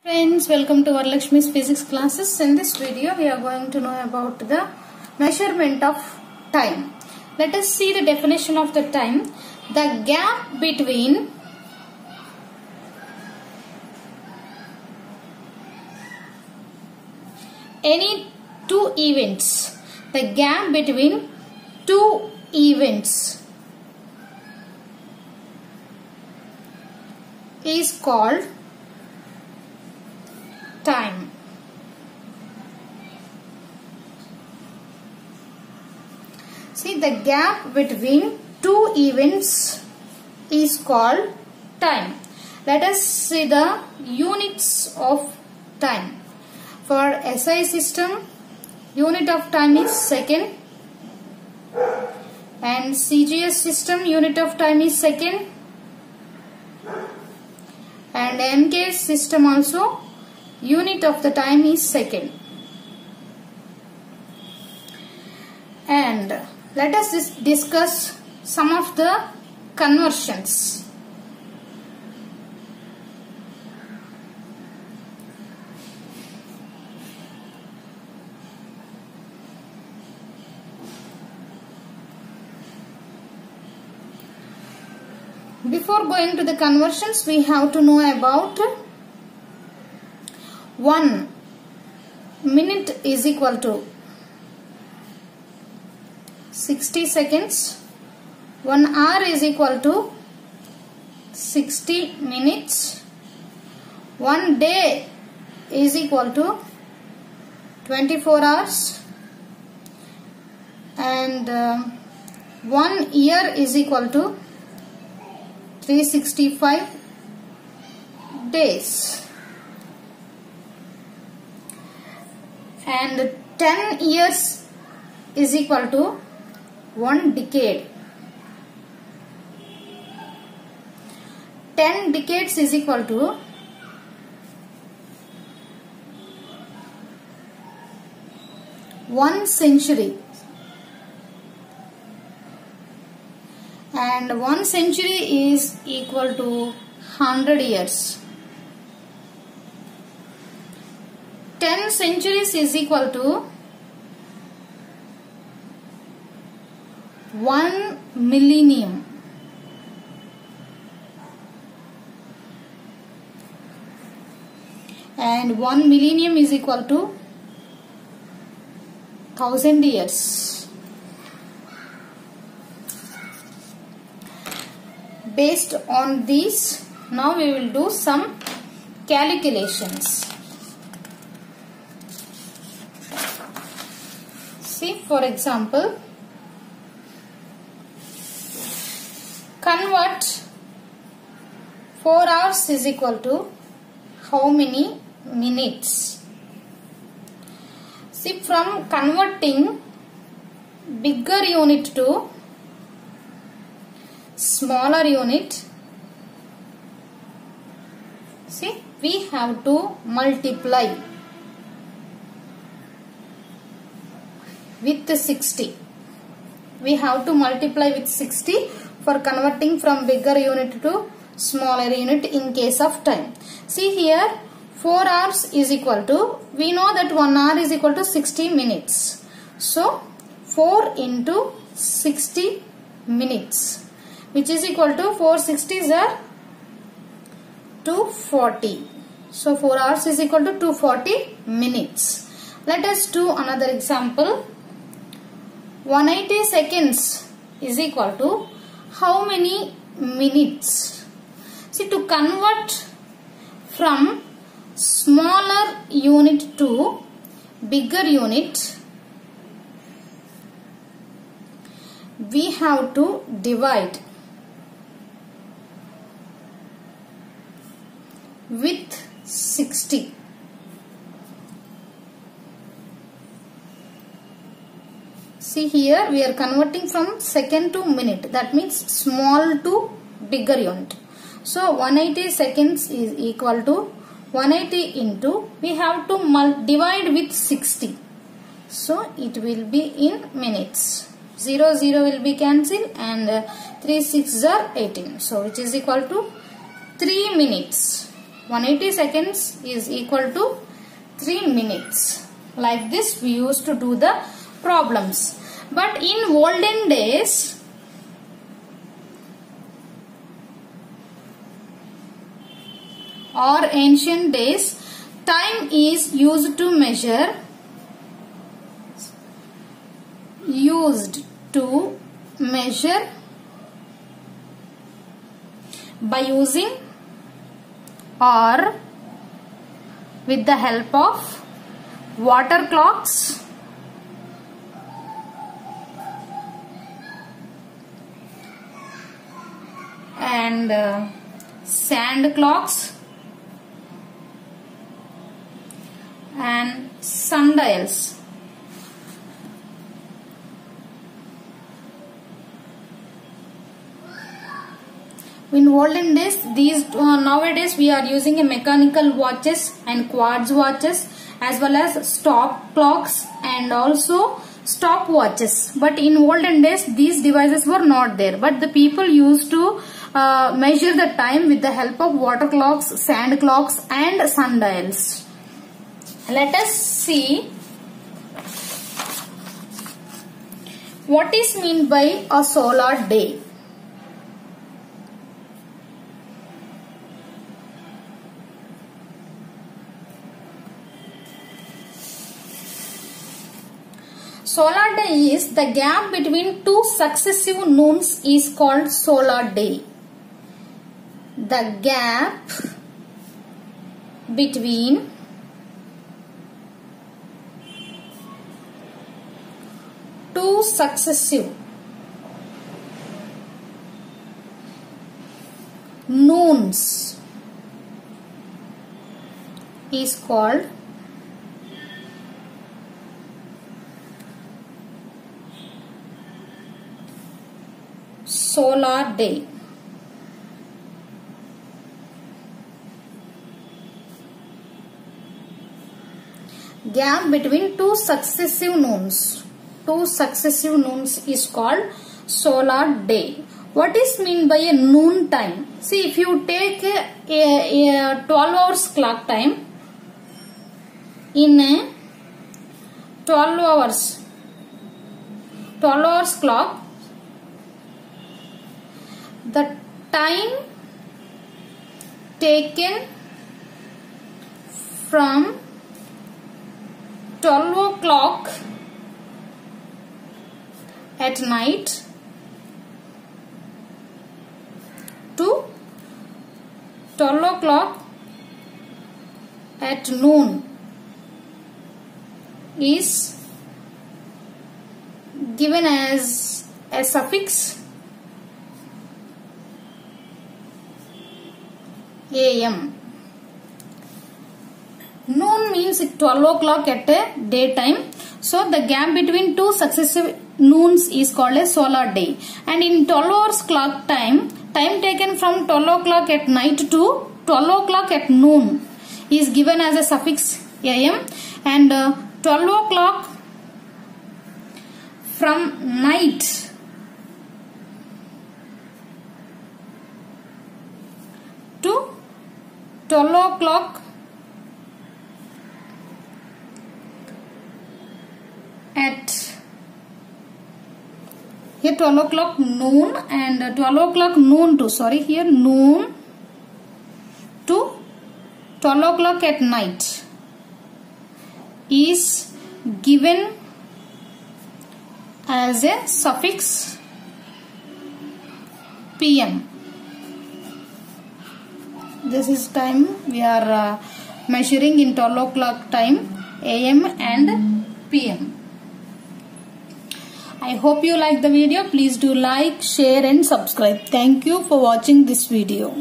Friends, welcome to Varalakshmi's physics classes. In this video, we are going to know about the measurement of time. Let us see the definition of the time. The gap between any two events. The gap between two events is called time. See, the gap between two events is called time. Let us see the units of time. For SI system, unit of time is second, and CGS system unit of time is second, and MK system also unit of the time is second. And let us discuss some of the conversions. Before going to the conversions, we have to know about 1 minute is equal to 60 seconds. 1 hour is equal to 60 minutes. 1 day is equal to 24 hours. And 1 year is equal to 365 days. And 10 years is equal to 1 decade. 10 decades is equal to 1 century. And 1 century is equal to 100 years. 10 centuries is equal to 1 millennium. And 1 millennium is equal to 1000 years. Based on these, now we will do some calculations. See, for example, convert 4 hours is equal to how many minutes? See, from converting bigger unit to smaller unit, see, we have to multiply with 60. We have to multiply with 60 for converting from bigger unit to smaller unit in case of time. See here, 4 hours is equal to, we know that 1 hour is equal to 60 minutes. So 4 into 60 minutes, which is equal to 460s are 240. So 4 hours is equal to 240 minutes. Let us do another example. 180 seconds is equal to how many minutes? See, to convert from smaller unit to bigger unit, we have to divide with 60. See here, we are converting from second to minute. That means small to bigger unit. So 180 seconds is equal to 180 into, we have to divide with 60. So it will be in minutes. 0, 0 will be cancelled and 3 6s are 18. So which is equal to 3 minutes. 180 seconds is equal to 3 minutes. Like this we used to do the problems. But in olden days, or ancient days, time is used to measure by using or with the help of water clocks and sand clocks and sundials. In olden days, nowadays we are using a mechanical watches and quartz watches, as well as stop clocks and also stop watches. But in olden days these devices were not there, but the people used to measure the time with the help of water clocks, sand clocks and sundials. Let us see what is meant by a solar day. Solar day is the gap between two successive noons is called solar day. The gap between two successive noons is called solar day. Gap between two successive noons is called solar day. What is meant by a noon time? See, if you take a 12 hours clock time, in a 12 hours clock, the time taken from 12 o'clock at night to 12 o'clock at noon is given as a suffix AM. Noon means 12 o'clock at a daytime. So the gap between two successive noons is called a solar day. And in 12 hours clock time taken from 12 o'clock at night to 12 o'clock at noon is given as a suffix AM. And 12 o'clock from night to 12 o'clock at here 12 o'clock noon and 12 o'clock noon to noon to 12 o'clock at night is given as a suffix PM. This is time we are measuring in 12 o'clock time AM and PM. I hope you like the video. Please do like, share and subscribe. Thank you for watching this video.